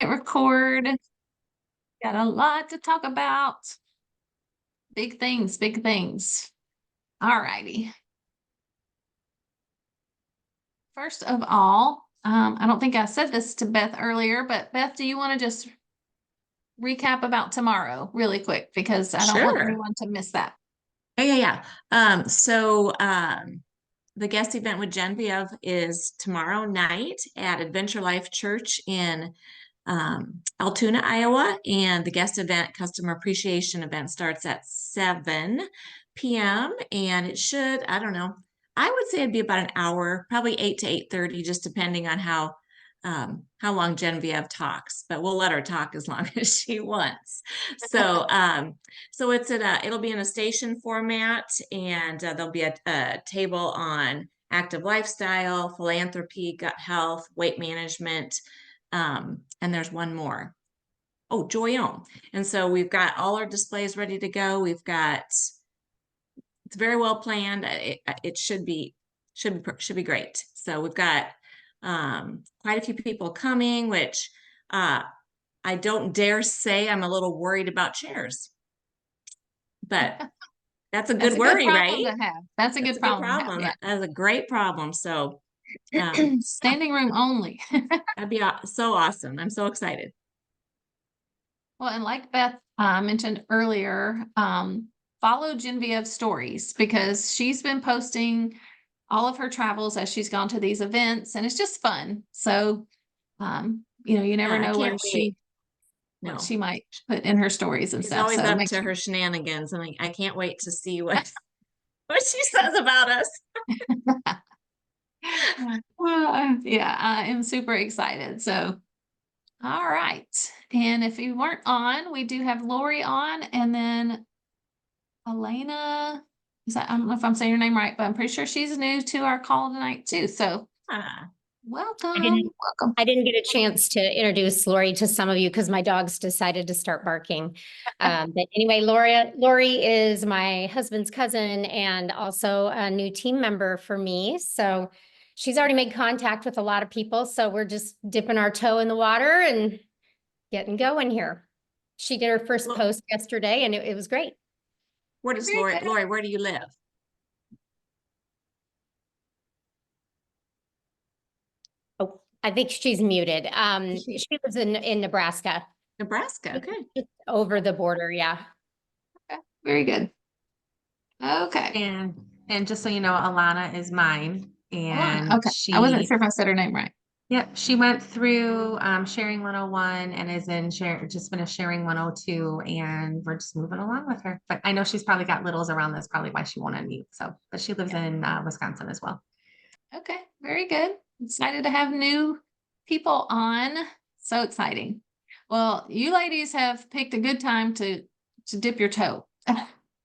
record. Got a lot to talk about. Big things, big things. All righty. First of all, I don't think I said this to Beth earlier, but Beth, do you want to just recap about tomorrow really quick? Because I don't want Sure. anyone to miss that. The guest event with Genevieve is tomorrow night at Adventure Life Church in Altoona, Iowa. And the guest event, customer appreciation event, starts at 7 p.m. And it should, I don't know, I would say it'd be about an hour, probably 8 to 8:30, just depending on how long Genevieve talks, but we'll let her talk as long as she wants. So it'll be in a station format, and there'll be a table on active lifestyle, philanthropy, gut health, weight management, and there's one more. Oh, Joyome. And so we've got all our displays ready to go. It's very well planned. It should be great. So we've got quite a few people coming, which I don't dare say I'm a little worried about chairs, but that's a good worry, right? To have. That's a good problem to have. Yeah. That's a great problem. So standing room only. that'd be so awesome. I'm so excited. Well, and like Beth mentioned earlier, follow Genevieve's stories because she's been posting all of her travels as she's gone to these events, and it's just fun. So, you never know what she might put in her stories and stuff. She's always up to her shenanigans, and I can't wait to see what she says about us. Yeah, I am super excited. So, all right. And if you weren't on, we do have Lori on, and then Elena. I don't know if I'm saying your name right, but I'm pretty sure she's new to our call tonight too. So welcome. Welcome. I didn't get a chance to introduce Lori to some of you because my dogs decided to start barking. But anyway, Lori is my husband's cousin and also a new team member for me. So she's already made contact with a lot of people. So we're just dipping our toe in the water and getting going here. She did her first post yesterday and it was great. Where does Lori, where do you live? Oh, I think she's muted. She lives in Nebraska. Nebraska, okay. Just over the border, yeah. Okay, very good. Okay. And just so you know, Alana is mine. And okay. I wasn't sure if I said her name right. Yep, she went through Sharing 101 and is in just finished Sharing 102, and we're just moving along with her. But I know she's probably got littles around. That's probably why she won't unmute. So, but she lives in Wisconsin as well. Okay, very good. Excited to have new people on. So exciting. Well, you ladies have picked a good time to dip your toe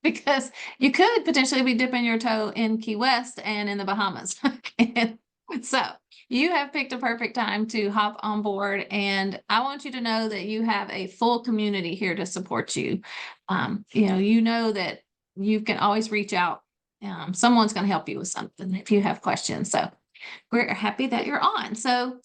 because you could potentially be dipping your toe in Key West and in the Bahamas. So you have picked a perfect time to hop on board, and I want you to know that you have a full community here to support you. You know that you can always reach out. Someone's going to help you with something if you have questions. So we're happy that you're on. So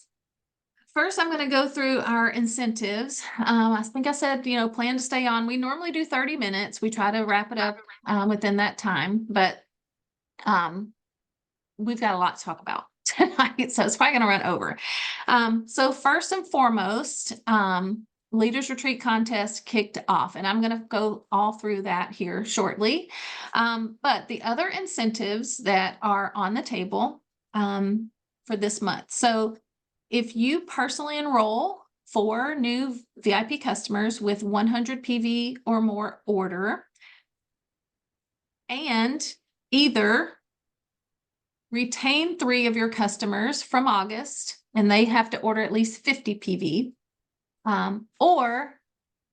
first, I'm going to go through our incentives. I think I said, plan to stay on. We normally do 30 minutes. We try to wrap it up within that time, but we've got a lot to talk about tonight, so it's probably going to run over. So first and foremost, Leaders Retreat contest kicked off, and I'm going to go all through that here shortly. But the other incentives that are on the table for this month. So if you personally enroll 4 new VIP customers with 100 PV or more order, and either retain 3 of your customers from August, and they have to order at least 50 PV, or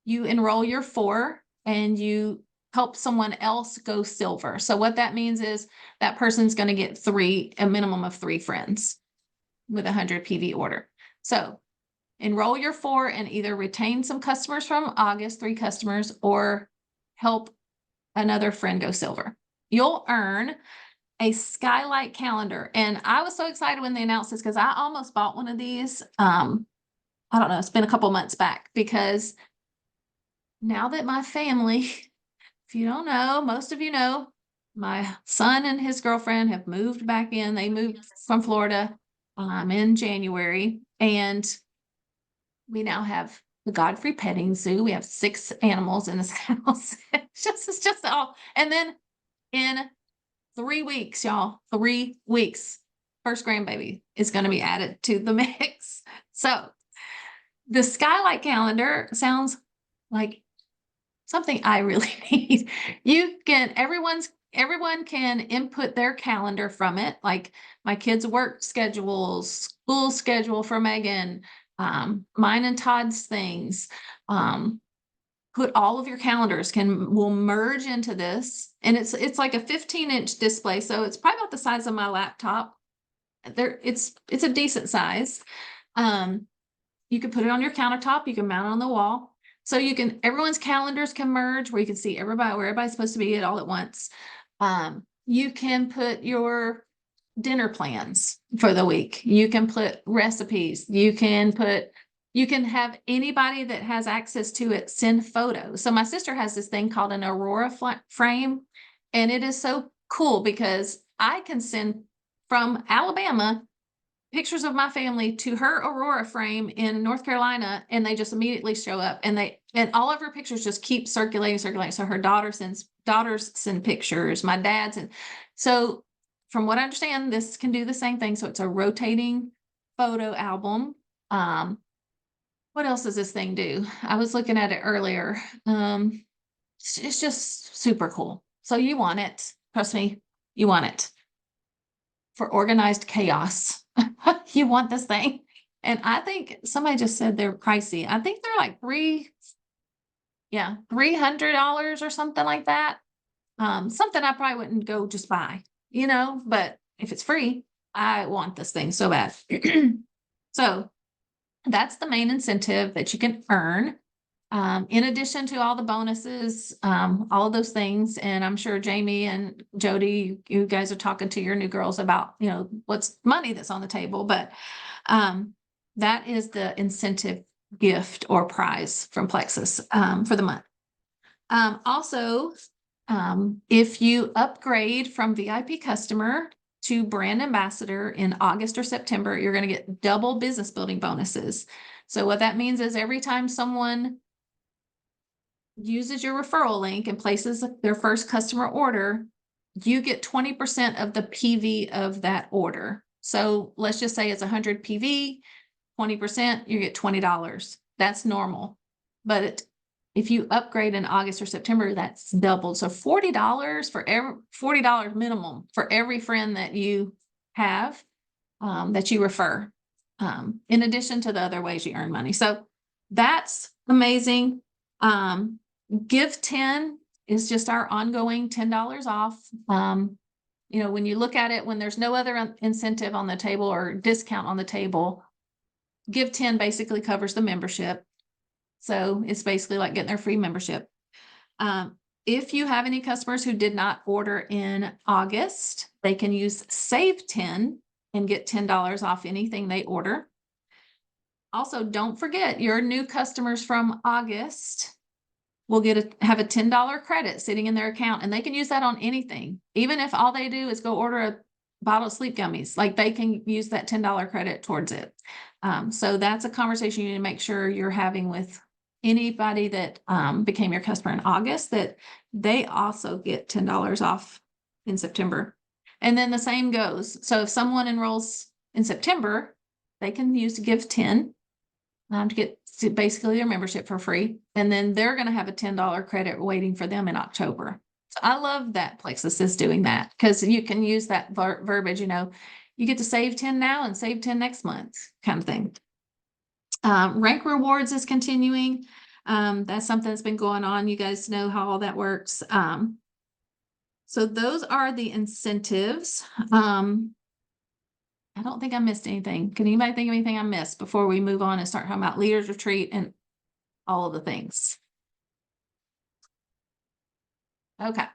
you enroll your 4 and you help someone else go silver. So what that means is that person's going to get a minimum of 3 friends with 100 PV order. So enroll your 4 and either retain some customers from August, 3 customers, or help another friend go silver. You'll earn a skylight calendar. And I was so excited when they announced this because I almost bought one of these. I don't know, it's been a couple months back because now that my family, if you don't know, most of you know, my son and his girlfriend have moved back in. They moved from Florida in January, and we now have the Godfrey Petting Zoo. We have 6 animals in this house. It's just all. And then in 3 weeks, y'all, 3 weeks, first grandbaby is going to be added to the mix. So the Skylight calendar sounds like something I really need. Everyone can input their calendar from it, like my kids' work schedules, school schedule for Megan, mine and Todd's things. Put all of your calendars will merge into this, and it's like a 15-inch display, so it's probably about the size of my laptop. It's a decent size. You can put it on your countertop, you can mount it on the wall. So everyone's calendars can merge where you can see where everybody's supposed to be at all at once. You can put your dinner plans for the week. You can put recipes. You can have anybody that has access to it send photos. So my sister has this thing called an Aurora frame, and it is so cool because I can send from Alabama pictures of my family to her Aurora frame in North Carolina, and they just immediately show up, and all of her pictures just keep circulating. So her daughters send pictures, my dad's, and so from what I understand, this can do the same thing. So it's a rotating photo album. What else does this thing do? I was looking at it earlier. It's just super cool. So you want it, trust me, you want it for organized chaos. You want this thing. And I think somebody just said they're pricey. I think they're like $300 or something like that. Something I probably wouldn't go just buy, but if it's free, I want this thing so bad. So that's the main incentive that you can earn. In addition to all the bonuses, all of those things. And I'm sure Jamie and Jody, you guys are talking to your new girls about, what's money that's on the table, but that is the incentive gift or prize from Plexus for the month. Also, if you upgrade from VIP customer to brand ambassador in August or September, you're going to get double business building bonuses. So what that means is every time someone uses your referral link and places their first customer order, you get 20% of the PV of that order. So let's just say it's 100 PV, 20%, you get $20. That's normal. But if you upgrade in August or September, that's doubled. So $40 for $40 minimum for every friend that you have, that you refer, in addition to the other ways you earn money. So that's amazing. Give 10 is just our ongoing $10 off. When you look at it, when there's no other incentive on the table or discount on the table, Give 10 basically covers the membership. So it's basically like getting their free membership. If you have any customers who did not order in August, they can use Save 10 and get $10 off anything they order. Also, don't forget your new customers from August will have a $10 credit sitting in their account, and they can use that on anything. Even if all they do is go order a bottle of sleep gummies, like they can use that $10 credit towards it. So that's a conversation you need to make sure you're having with anybody that became your customer in August, that they also get $10 off in September. And then the same goes. So if someone enrolls in September, they can use Give 10 to get basically their membership for free. And then they're going to have a $10 credit waiting for them in October. So I love that Plexus is doing that, because you can use that verbiage, you get to save 10 now and save 10 next month kind of thing. Rank rewards is continuing. That's something that's been going on. You guys know how all that works. So those are the incentives. I don't think I missed anything. Can anybody think of anything I missed before we move on and start talking about Leaders Retreat and all of the things? Okay.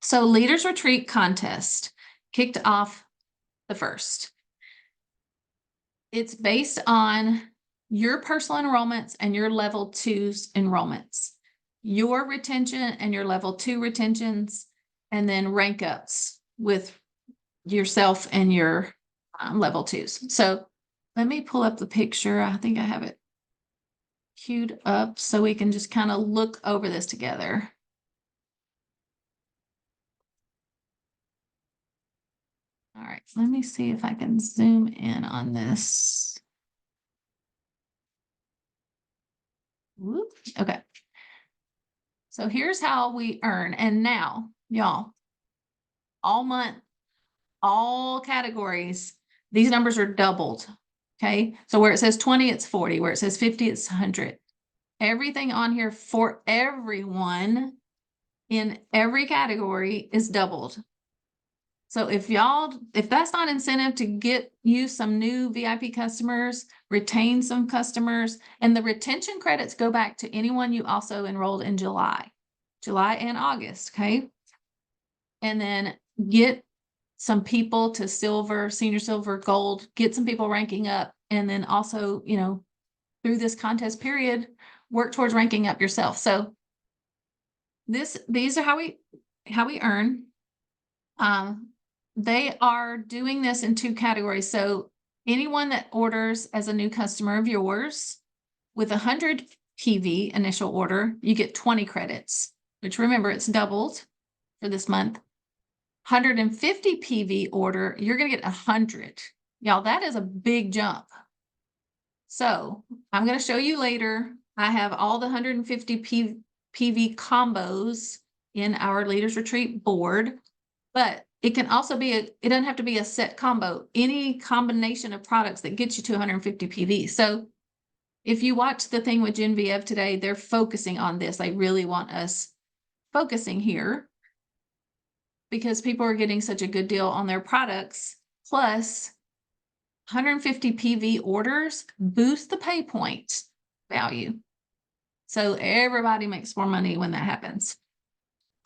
So Leaders Retreat contest kicked off the 1st. It's based on your personal enrollments and your level 2's enrollments, your retention and your level 2 retentions, and then rank ups with yourself and your level 2's. So let me pull up the picture. I think I have it queued up so we can just kind of look over this together. All right, let me see if I can zoom in on this. Whoop. Okay. So here's how we earn. And now, y'all, all month, all categories, these numbers are doubled. Okay. So where it says 20, it's 40. Where it says 50, it's 100. Everything on here for everyone in every category is doubled. So if that's not incentive to get you some new VIP customers, retain some customers, and the retention credits go back to anyone you also enrolled in July and August, okay? And then get some people to silver, senior silver, gold, get some people ranking up, and then also, through this contest period, work towards ranking up yourself. So these are how we earn. They are doing this in 2 categories. So anyone that orders as a new customer of yours with 100 PV initial order, you get 20 credits, which remember it's doubled for this month. 150 PV order, you're going to get 100. Y'all, that is a big jump. So I'm going to show you later. I have all the 150 PV combos in our Leaders Retreat board, but it can also be it doesn't have to be a set combo, any combination of products that gets you to 150 PV. So if you watch the thing with Genevieve today, they're focusing on this. They really want us focusing here because people are getting such a good deal on their products. Plus 150 PV orders boost the pay point value. So everybody makes more money when that happens.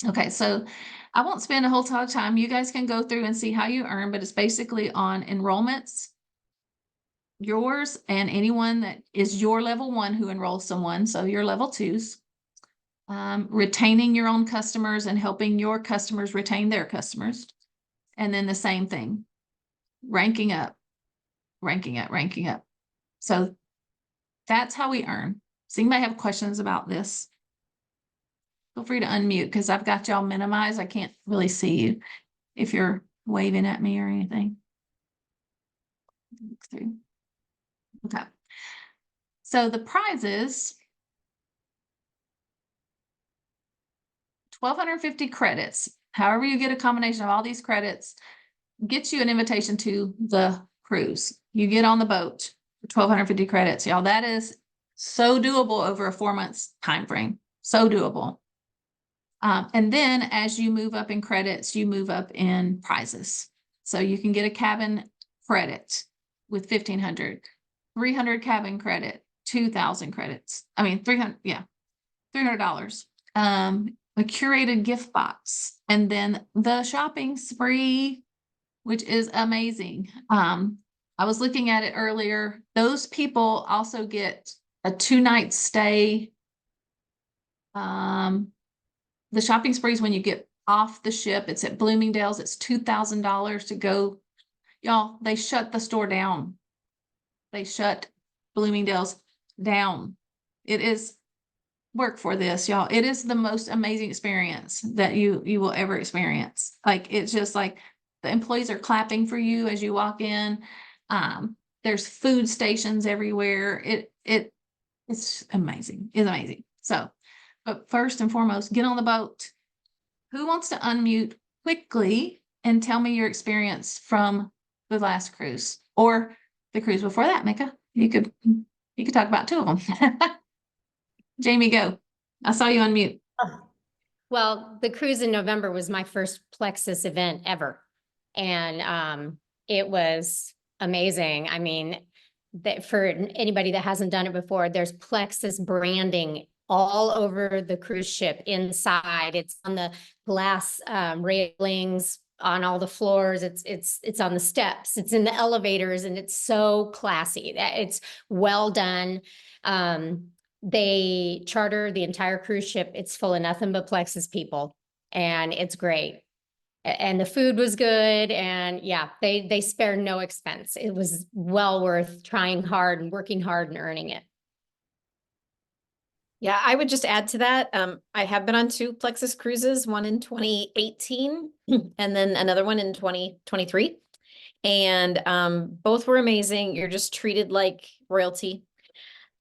Okay, so I won't spend a whole ton of time. You guys can go through and see how you earn, but it's basically on enrollments, yours and anyone that is your level 1 who enrolls someone, so your level 2's, retaining your own customers and helping your customers retain their customers. And then the same thing, ranking up. So that's how we earn. So anybody have questions about this? Feel free to unmute because I've got y'all minimized. I can't really see you if you're waving at me or anything. Look through. Okay. So the prizes, 1,250 credits. However you get a combination of all these credits, gets you an invitation to the cruise. You get on the boat for 1,250 credits. Y'all, that is so doable over a 4 months time frame. So doable. And then as you move up in credits, you move up in prizes. So you can get a cabin credit with 1,500, 300 cabin credit, 2,000 credits. I mean, 300, yeah, $300. A curated gift box, and then the shopping spree, which is amazing. I was looking at it earlier. Those people also get a 2-night stay. The shopping sprees when you get off the ship, it's at Bloomingdale's, it's $2,000 to go. Y'all, they shut the store down. They shut Bloomingdale's down. It is work for this, y'all. It is the most amazing experience that you will ever experience. Like, it's just like the employees are clapping for you as you walk in. There's food stations everywhere. It's amazing. It's amazing. So, but first and foremost, get on the boat. Who wants to unmute quickly and tell me your experience from the last cruise or the cruise before that, Micah? You could talk about 2 of them. Jamie, go. I saw you unmute. Well, the cruise in November was my first Plexus event ever. And it was amazing. I mean, that for anybody that hasn't done it before, there's Plexus branding all over the cruise ship inside. It's on the glass railings on all the floors. It's on the steps, it's in the elevators, and it's so classy. It's well done. They charter the entire cruise ship. It's full of nothing but Plexus people, and it's great. And the food was good, and yeah, they spare no expense. It was well worth trying hard and working hard and earning it. Yeah, I would just add to that. I have been on 2 Plexus cruises, one in 2018 and then another one in 2023. And both were amazing. You're just treated like royalty.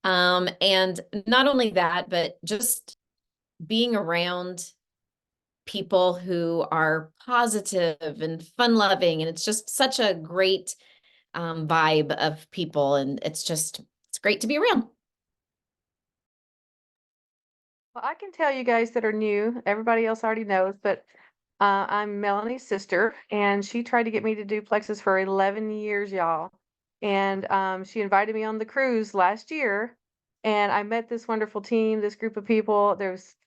And not only that, but just being around people who are positive and fun loving. And it's just such a great vibe of people. And it's great to be around. Well, I can tell you guys that are new, everybody else already knows, but I'm Melanie's sister, and she tried to get me to do Plexus for 11 years, y'all. And she invited me on the cruise last year, and I met this wonderful team, this group of people.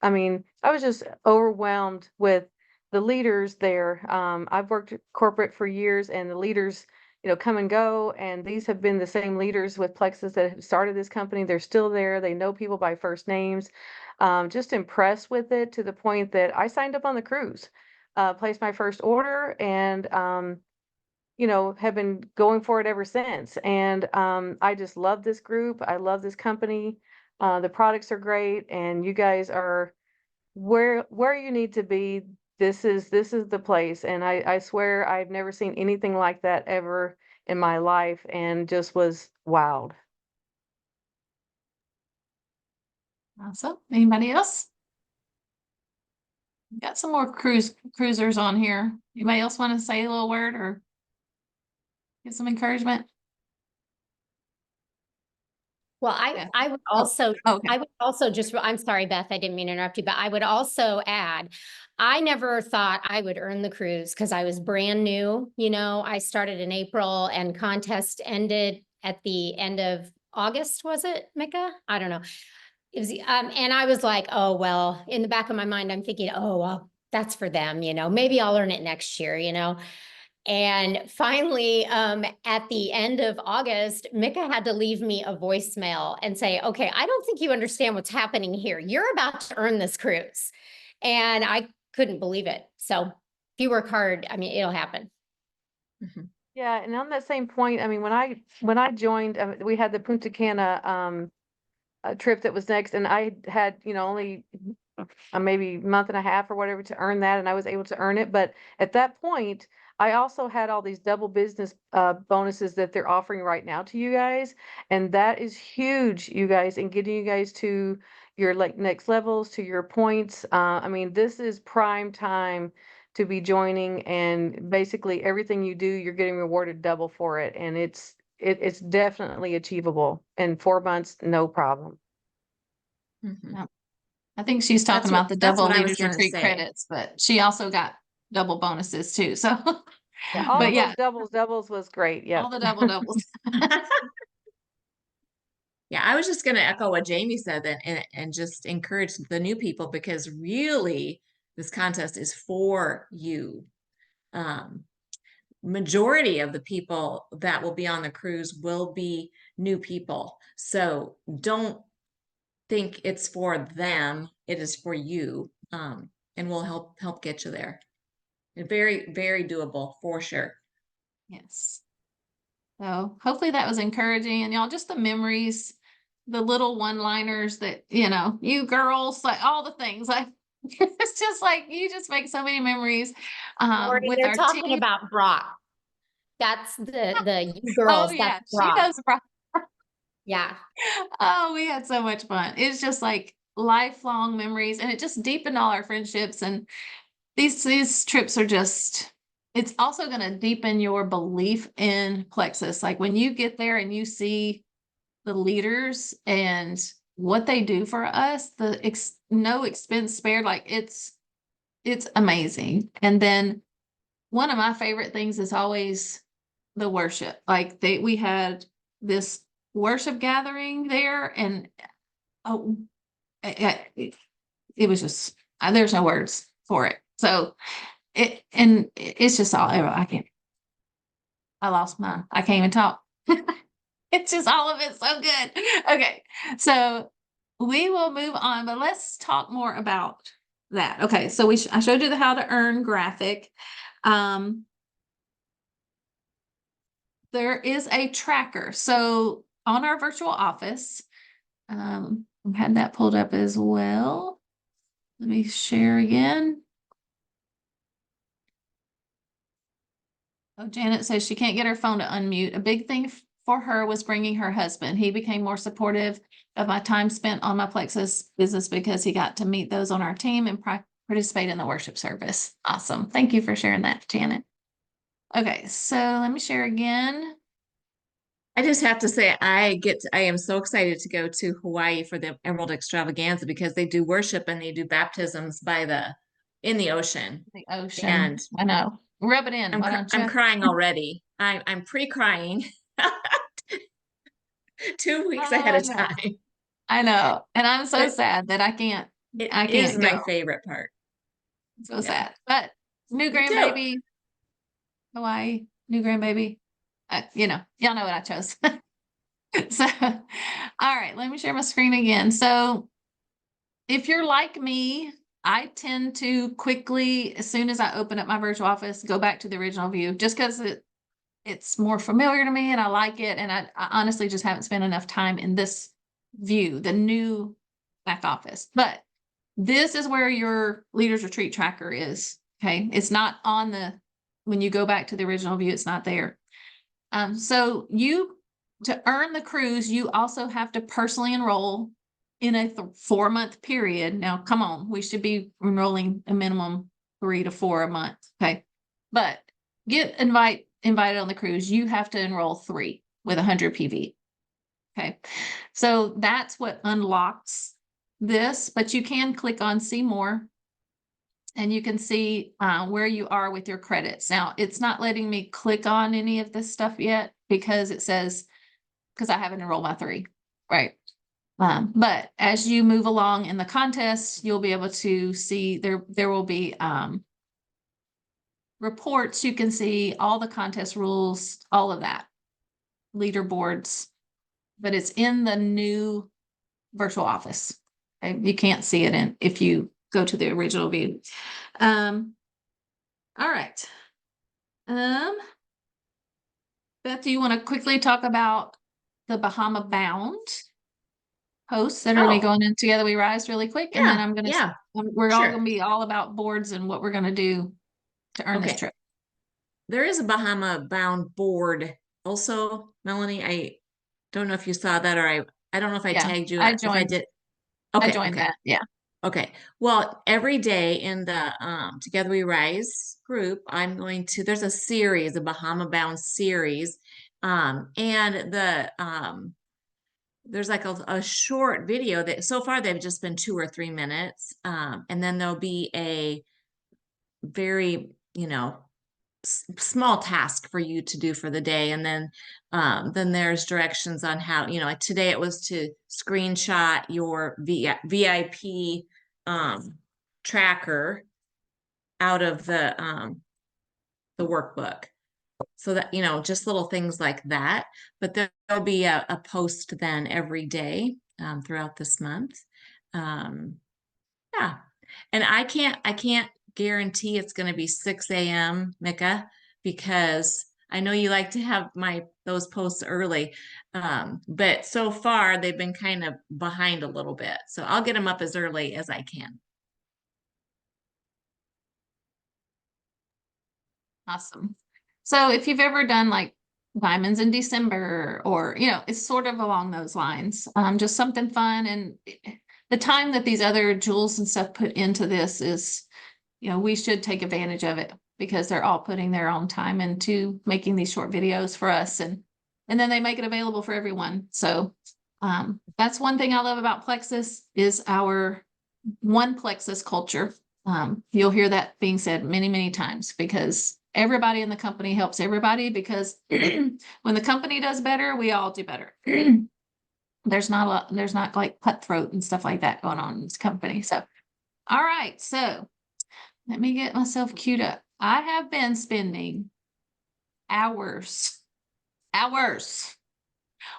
I was just overwhelmed with the leaders there. I've worked corporate for years, and the leaders, come and go, and these have been the same leaders with Plexus that have started this company. They're still there. They know people by first names. Just impressed with it to the point that I signed up on the cruise, placed my first order, and have been going for it ever since. And I just love this group. I love this company. The products are great, and you guys are where you need to be. This is the place, and I swear I've never seen anything like that ever in my life, and just was wowed. Awesome. Anybody else? Got some more cruisers on here. Anybody else want to say a little word or get some encouragement? Well, Yeah. I would also, Okay. I would also just, I'm sorry, Beth, I didn't mean to interrupt you, but I would also add, I never thought I would earn the cruise because I was brand new. I started in April and contest ended at the end of August, was it, Micah? I don't know. It was, and I was like, oh, well, in the back of my mind, I'm thinking, oh, well, that's for them, maybe I'll earn it next year, And finally, at the end of August, Micah had to leave me a voicemail and say, okay, I don't think you understand what's happening here. You're about to earn this cruise. And I couldn't believe it. So if you work hard, it'll happen. Mhm. Yeah, and on that same point, when I joined, we had the Punta Cana a trip that was next, and I had only maybe month and a half or whatever to earn that, and I was able to earn it. But at that point, I also had all these double business bonuses that they're offering right now to you guys, and that is huge, you guys, in getting you guys to your next levels, to your points. This is prime time to be joining, and basically everything you do, you're getting rewarded double for it, and it's definitely achievable in 4 months, no problem. Mhm. I think she's talking about the that's double what I was leaders gonna retreat say. credits, but she also got double bonuses too. So, Yeah, all but of yeah, those doubles was great. Yeah. all the doubles. Yeah, I was just going to echo what Jamie said and just encourage the new people, because really this contest is for you. Majority of the people that will be on the cruise will be new people. So don't think it's for them. It is for you. And we'll help get you there. And very, very doable for sure. Yes. So hopefully that was encouraging, and y'all, just the memories, the little one-liners that, you girls, like all the things, like it's just like you just make so many memories Lori, with they're our talking team. about Brock. That's the you Oh girls, yeah, that's she Brock. knows. Yeah. Oh, we had so much fun. It's just like lifelong memories, and it just deepened all our friendships. And these trips are just, it's also going to deepen your belief in Plexus. Like when you get there and you see the leaders and what they do for us, no expense spared, like it's amazing. And then one of my favorite things is always the worship. Like we had this worship gathering there, and oh, it was just, there's no words for it. So it's just all, I can't. I can't even talk. It's just all of it so good. Okay, so we will move on, but let's talk more about that. Okay, so I showed you the how to earn graphic. There is a tracker. So on our virtual office, I had that pulled up as well. Let me share again. Oh, Janet says she can't get her phone to unmute. A big thing for her was bringing her husband. He became more supportive of my time spent on my Plexus business because he got to meet those on our team and participate in the worship service. Awesome. Thank you for sharing that, Janet. Okay, so let me share again. I just have to say, I am so excited to go to Hawaii for the Emerald Extravaganza because they do worship and they do baptisms in the ocean. The ocean. And I know. Rub it in. Why don't I'm you? crying already. I'm pre-crying 2 weeks Oh, ahead of no. time. I know. And I'm so But sad that I can't It is my go. favorite part. So Yeah. sad. But new Me too. grandbaby, Hawaii, new grandbaby. Y'all know what I chose. So, all right, let me share my screen again. So if you're like me, I tend to quickly, as soon as I open up my virtual office, go back to the original view just because it's more familiar to me and I like it. And I honestly just haven't spent enough time in this view, the new back office. But this is where your Leaders Retreat tracker is. Okay. It's not when you go back to the original view, it's not there. So to earn the cruise, you also have to personally enroll in a 4-month period. Now, come on, we should be enrolling a minimum 3 to 4 a month. Okay. But get invited on the cruise, you have to enroll 3 with 100 PV. Okay. So that's what unlocks this, but you can click on see more and you can see where you are with your credits. Now, it's not letting me click on any of this stuff yet because I haven't enrolled my 3, right? But as you move along in the contest, you'll be able to see there will be reports. You can see all the contest rules, all of that, leaderboards, but it's in the new virtual office. Okay? You can't see it if you go to the original view. All right. Beth, do you want to quickly talk about the Bahama Bound posts that are going to be going in Together We Rise really quick? And then we're all Sure. going to be all about boards and what we're going to do to earn this Okay. trip. There is a Bahama Bound board also, Melanie. I don't know if you saw that, or I don't know if I tagged you. I If I joined. did. I Okay. joined that. Yeah. Okay. Well, every day in the Together We Rise group, there's a series, a Bahama Bound series. And there's like a short video that so far they've just been 2 or 3 minutes. And then there'll be a very, small task for you to do for the day. And then there's directions on how, like today it was to screenshot your VIP tracker out of the workbook. So that, just little things like that. But there'll be a post then every day throughout this month. Yeah. And I can't guarantee it's going to be 6 a.m., Mika, because I know you like to have those posts early. But so far they've been kind of behind a little bit. So I'll get them up as early as I can. Awesome. So if you've ever done like Diamonds in December or, it's sort of along those lines, just something fun. And the time that these other jewels and stuff put into this is, we should take advantage of it because they're all putting their own time into making these short videos for us. And then they make it available for everyone. So that's one thing I love about Plexus is our one Plexus culture. You'll hear that being said many, many times because everybody in the company helps everybody because when the company does better, we all do better. There's not like cutthroat and stuff like that going on in this company. So, all right. So let me get myself queued up. I have been spending hours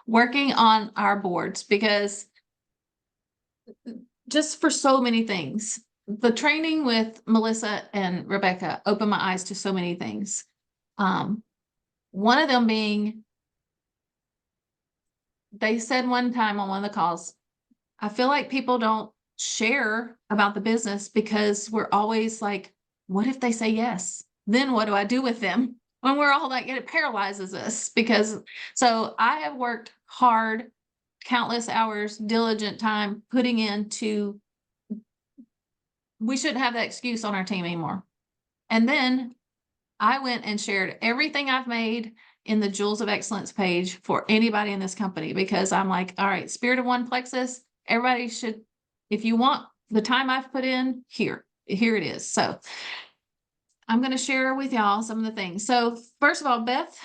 working on our boards because just for so many things. The training with Melissa and Rebecca opened my eyes to so many things. One of them being, they said one time on one of the calls, I feel like people don't share about the business because we're always like, what if they say yes? Then what do I do with them? When we're all like, it paralyzes us because, so I have worked hard, countless hours, diligent time putting into, we shouldn't have that excuse on our team anymore. And then I went and shared everything I've made in the Jewels of Excellence page for anybody in this company, because I'm like, all right, Spirit of One Plexus, everybody should, if you want the time I've put in, here it is. So I'm going to share with y'all some of the things. So first of all, Beth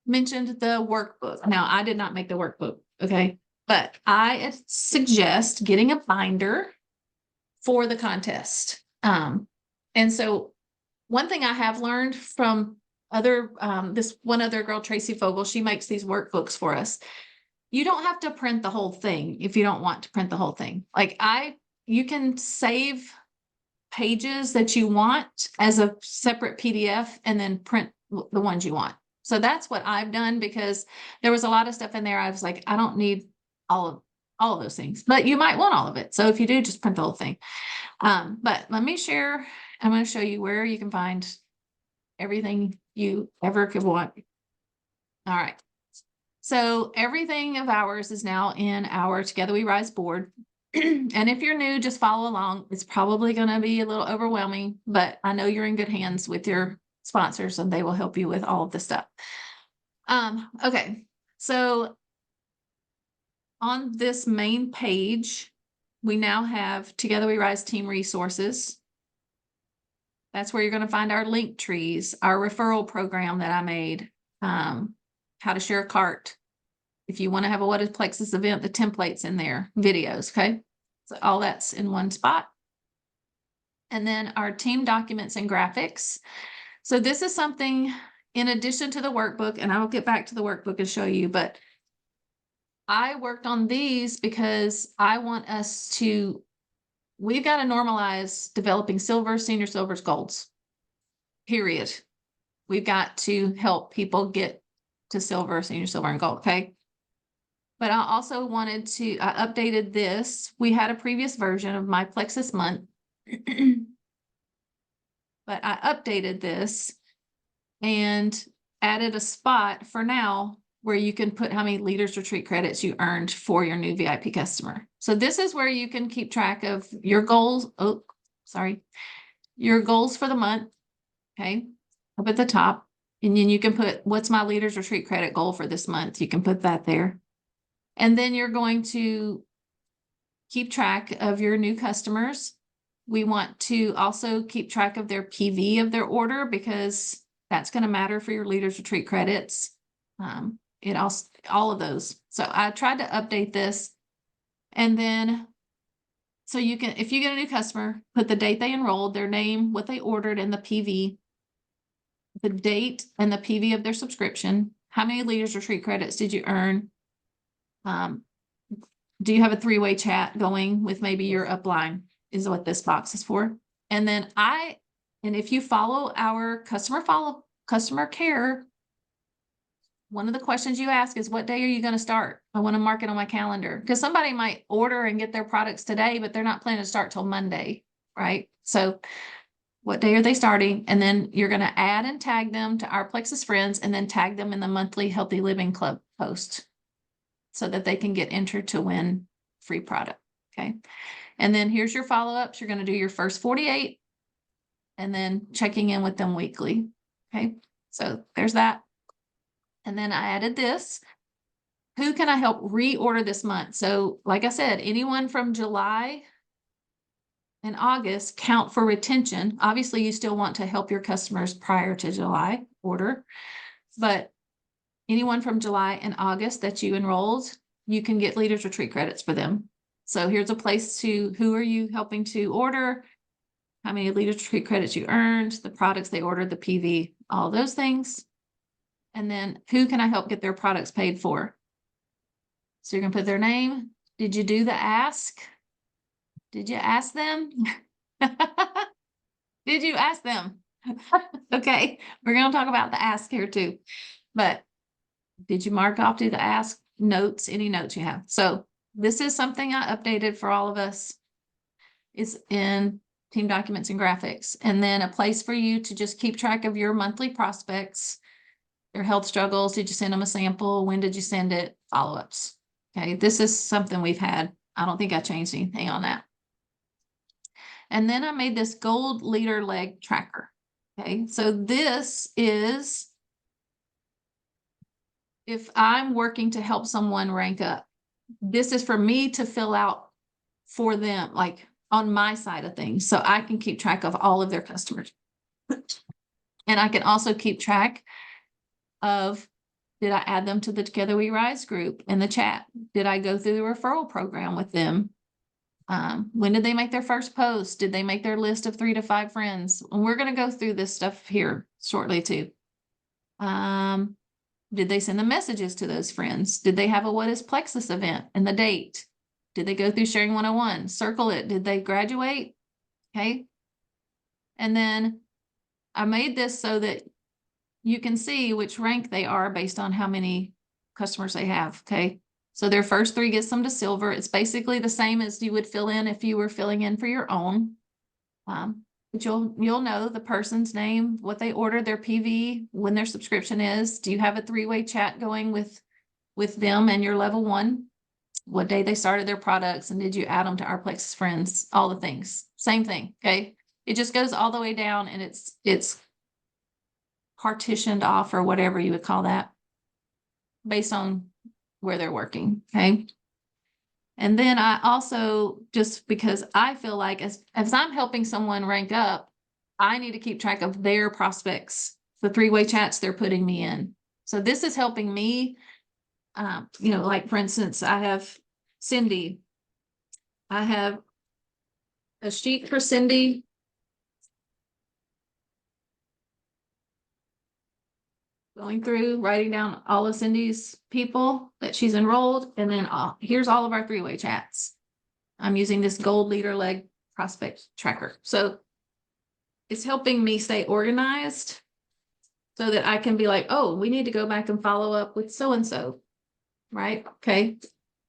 mentioned the workbook. Now, I did not make the workbook, okay? But I suggest getting a binder for the contest. And so one thing I have learned from this one other girl, Tracy Fogel, she makes these workbooks for us. You don't have to print the whole thing if you don't want to print the whole thing. Like you can save pages that you want as a separate PDF and then print the ones you want. So that's what I've done, because there was a lot of stuff in there. I was like, I don't need all of those things, but you might want all of it. So if you do, just print the whole thing. But let me share. I'm going to show you where you can find everything you ever could want. All right. So everything of ours is now in our Together We Rise board. And if you're new, just follow along. It's probably going to be a little overwhelming, but I know you're in good hands with your sponsors and they will help you with all of the stuff. Okay. So on this main page, we now have Together We Rise team resources. That's where you're going to find our link trees, our referral program that I made, how to share a cart. If you want to have a What is Plexus event, the templates in there, videos, okay? So all that's in one spot. And then our team documents and graphics. So this is something in addition to the workbook, and I will get back to the workbook and show you, but I worked on these because I want us to, we've got to normalize developing silver, senior silvers, golds, period. We've got to help people get to silver, senior silver, and gold, okay? But I also wanted to, I updated this. We had a previous version of My Plexus Month, but I updated this and added a spot for now where you can put how many Leaders Retreat credits you earned for your new VIP customer. So this is where you can keep track of your goals. Oh, sorry. Your goals for the month. Okay. Up at the top. And then you can put, what's my Leaders Retreat credit goal for this month? You can put that there. And then you're going to keep track of your new customers. We want to also keep track of their PV of their order, because that's going to matter for your Leaders Retreat credits. It also, all of those. So I tried to update this. And then, so you can, if you get a new customer, put the date they enrolled, their name, what they ordered, and the PV, the date and the PV of their subscription. How many Leaders Retreat credits did you earn? Do you have a three-way chat going with maybe your upline, is what this box is for. And then and if you follow our customer care, one of the questions you ask is, what day are you going to start? I want to mark it on my calendar, because somebody might order and get their products today, but they're not planning to start till Monday, right? So what day are they starting? And then you're going to add and tag them to our Plexus Friends, and then tag them in the monthly Healthy Living Club post so that they can get entered to win free product. Okay. And then here's your follow-ups. You're going to do your first 48 and then checking in with them weekly. Okay. So there's that. And then I added this. Who can I help reorder this month? So like I said, anyone from July and August count for retention. Obviously, you still want to help your customers prior to July order, but anyone from July and August that you enrolled, you can get Leaders Retreat credits for them. So here's a place to, who are you helping to order? how many leader treat credits you earned, the products they ordered, the PV, all those things. And then who can I help get their products paid for? So you're gonna put their name. Did you do the ask? Did you ask them? Did you ask them? Okay, we're gonna talk about the ask here too. But did you mark off, do the ask notes, any notes you have? So this is something I updated for all of us. It's in team documents and graphics, and then a place for you to just keep track of your monthly prospects, their health struggles. Did you send them a sample? When did you send it? Follow-ups. Okay, this is something we've had. I don't think I changed anything on that. And then I made this gold leader leg tracker. Okay, so this is if I'm working to help someone rank up, this is for me to fill out for them, like on my side of things, so I can keep track of all of their customers. And I can also keep track of, did I add them to the Together We Rise group in the chat? Did I go through the referral program with them? When did they make their first post? Did they make their list of 3 to 5 friends? And we're going to go through this stuff here shortly too. Did they send the messages to those friends? Did they have a What is Plexus event and the date? Did they go through Sharing 101? Circle it. Did they graduate? Okay. And then I made this so that you can see which rank they are based on how many customers they have. Okay. So their first 3 gets them to silver. It's basically the same as you would fill in if you were filling in for your own. But you'll know the person's name, what they ordered, their PV, when their subscription is. Do you have a 3-way chat going with them and your level 1? What day they started their products, and did you add them to Our Plexus Friends? All the things, same thing. Okay. It just goes all the way down, and it's partitioned off, or whatever you would call that, based on where they're working. Okay. And then I also, just because I feel like as I'm helping someone rank up, I need to keep track of their prospects, the 3-way chats they're putting me in. So this is helping me, like for instance, I have Cindy. I have a sheet for Cindy. Going through, writing down all of Cindy's people that she's enrolled, and then here's all of our 3-way chats. I'm using this gold leader leg prospect tracker. So it's helping me stay organized so that I can be like, oh, we need to go back and follow up with so-and-so, right? Okay.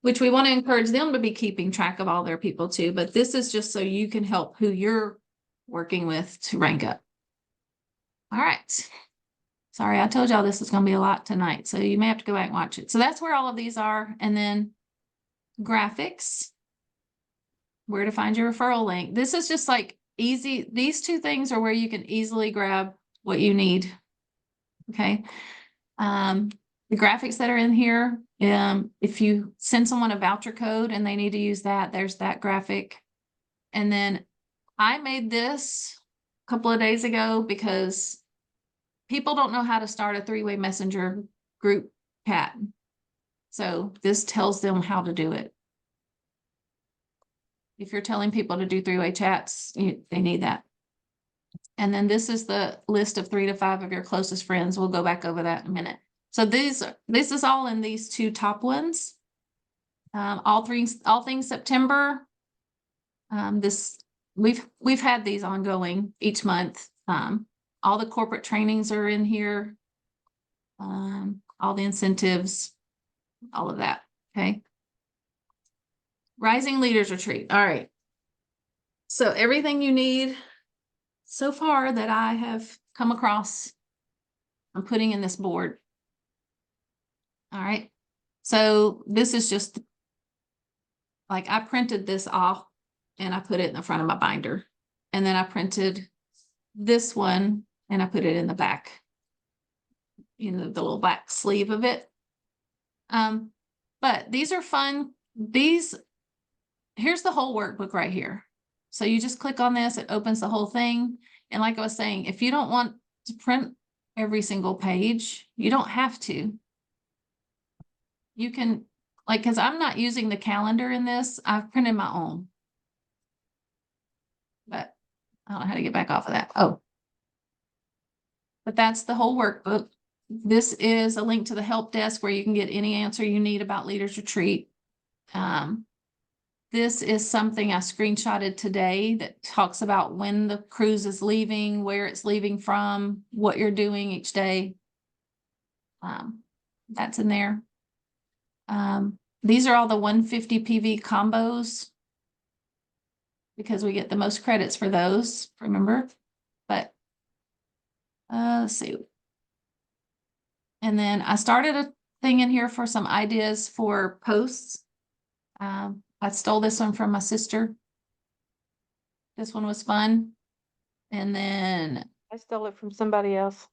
Which we want to encourage them to be keeping track of all their people too. But this is just so you can help who you're working with to rank up. All right. Sorry, I told y'all this is going to be a lot tonight, so you may have to go back and watch it. So that's where all of these are. And then graphics, where to find your referral link. This is just like easy. These 2 things are where you can easily grab what you need. Okay. The graphics that are in here, if you send someone a voucher code and they need to use that, there's that graphic. And then I made this a couple of days ago because people don't know how to start a 3-way messenger group chat. So this tells them how to do it. If you're telling people to do 3-way chats, they need that. And then this is the list of 3 to 5 of your closest friends. We'll go back over that in a minute. So this is all in these 2 top ones. All things September. We've had these ongoing each month. All the corporate trainings are in here. All the incentives, all of that. Okay. Rising Leaders Retreat. All right. So everything you need so far that I have come across, I'm putting in this board. All right. So this is just like I printed this off and I put it in the front of my binder. And then I printed this one and I put it in the back, the little back sleeve of it. But these are fun. Here's the whole workbook right here. So you just click on this, it opens the whole thing. And like I was saying, if you don't want to print every single page, you don't have to. You can, because I'm not using the calendar in this, I've printed my own. But I don't know how to get back off of that. Oh. But that's the whole workbook. This is a link to the help desk where you can get any answer you need about Leaders Retreat. This is something I screenshotted today that talks about when the cruise is leaving, where it's leaving from, what you're doing each day. That's in there. These are all the 150 PV combos because we get the most credits for those, remember? But let's see. And then I started a thing in here for some ideas for posts. I stole this one from my sister. This one was fun. And then I stole it from somebody else.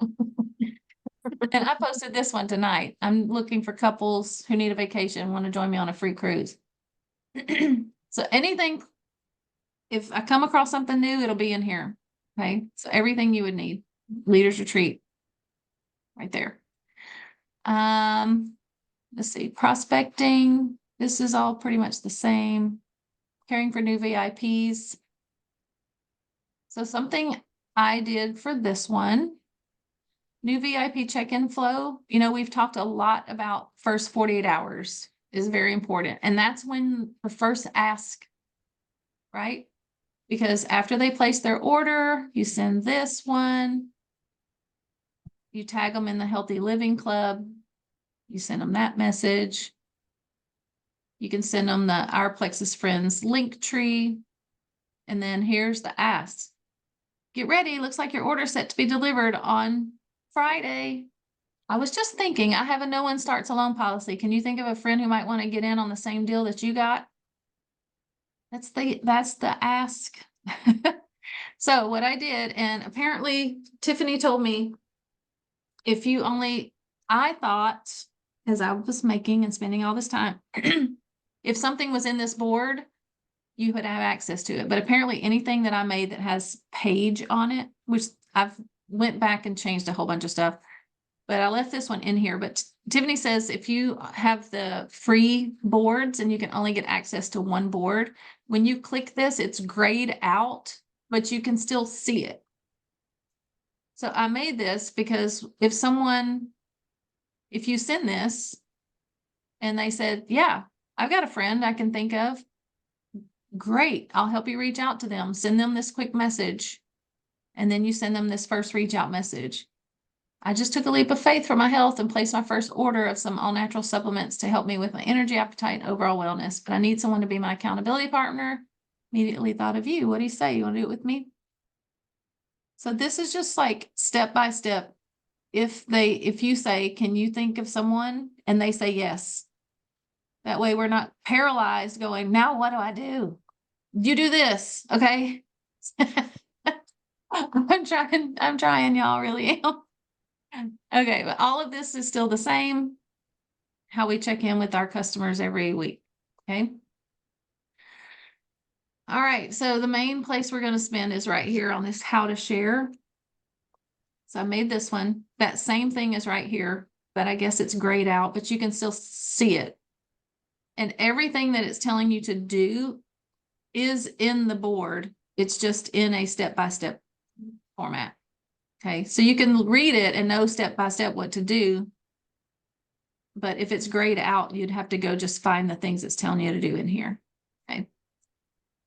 and I posted this one tonight. I'm looking for couples who need a vacation, want to join me on a free cruise. So anything, if I come across something new, it'll be in here. Okay. So everything you would need. Leaders Retreat. Right there. Let's see, prospecting. This is all pretty much the same. Caring for new VIPs. So something I did for this one, new VIP check-in flow. You know, we've talked a lot about first 48 hours is very important. And that's when the first ask, right? Because after they place their order, you send this one. You tag them in the Healthy Living Club. You send them that message. You can send them the Our Plexus Friends link tree. And then here's the ask. Get ready. Looks like your order's set to be delivered on Friday. I was just thinking, I have a no one starts alone policy. Can you think of a friend who might want to get in on the same deal that you got? That's the ask. So what I did, and apparently Tiffany told me, if you only, I thought, as I was making and spending all this time, if something was in this board, you would have access to it. But apparently anything that I made that has page on it, which I've went back and changed a whole bunch of stuff, but I left this one in here. But Tiffany says if you have the free boards and you can only get access to one board, when you click this, it's grayed out, but you can still see it. So I made this because if you send this and they said, yeah, I've got a friend I can think of, great, I'll help you reach out to them. Send them this quick message. And then you send them this first reach out message. I just took a leap of faith for my health and placed my first order of some all-natural supplements to help me with my energy, appetite, and overall wellness. But I need someone to be my accountability partner. Immediately thought of you. What do you say? You want to do it with me? So this is just like step by step. If you say, can you think of someone? And they say yes. That way we're not paralyzed going, now what do I do? You do this, okay? I'm trying, y'all, really am. Okay, but all of this is still the same. How we check in with our customers every week, okay? All right, so the main place we're going to spend is right here on this how to share. So I made this one. That same thing is right here, but I guess it's grayed out, but you can still see it. And everything that it's telling you to do is in the board. It's just in a step-by-step format. Okay, so you can read it and know step-by-step what to do. But if it's grayed out, you'd have to go just find the things it's telling you to do in here. Okay,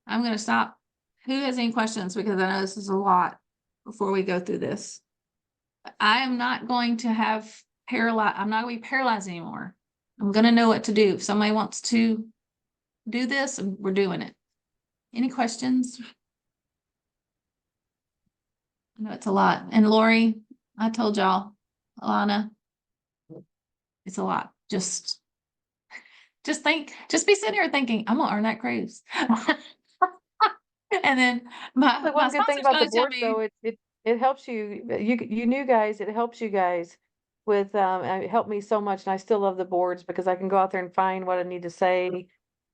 I'm going to stop. Who has any questions? Because I know this is a lot before we go through this. I am not going to have I'm not going to be paralyzed anymore. I'm going to know what to do. If somebody wants to do this, we're doing it. Any questions? I know it's a lot. And Lori, I told y'all, Alana, it's a lot. Just be sitting here thinking, I'm gonna earn that cruise. And then The one good thing about the board me, though, it helps you, you new guys, it helps you guys with, it helped me so much and I still love the boards because I can go out there and find what I need to say,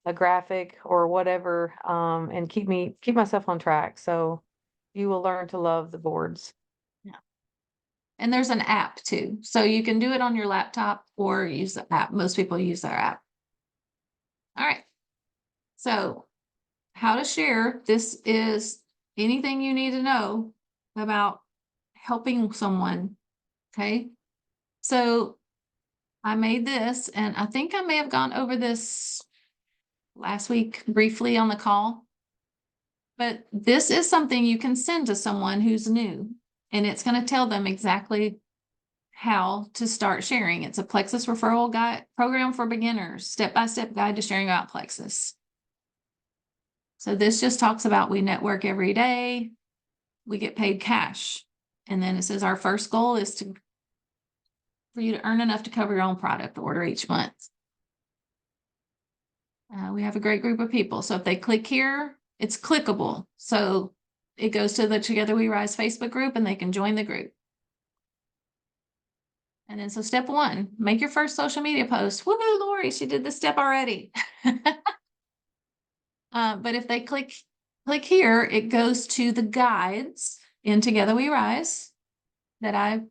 a graphic or whatever, and keep myself on track. So you will learn to love the boards. and there's an app too. So you can do it on your laptop or use the app. Most people use their app. All right. So how to share. This is anything you need to know about helping someone. Okay. So I made this, and I think I may have gone over this last week briefly on the call. But this is something you can send to someone who's new, and it's going to tell them exactly how to start sharing. It's a Plexus referral guide program for beginners, step-by-step guide to sharing about Plexus. So this just talks about we network every day, we get paid cash. And then it says our first goal is for you to earn enough to cover your own product order each month. We have a great group of people. So if they click here, it's clickable. So it goes to the Together We Rise Facebook group and they can join the group. And then so step 1, make your first social media post. Woohoo, Lori, she did this step already. But if they click here, it goes to the guides in Together We Rise that I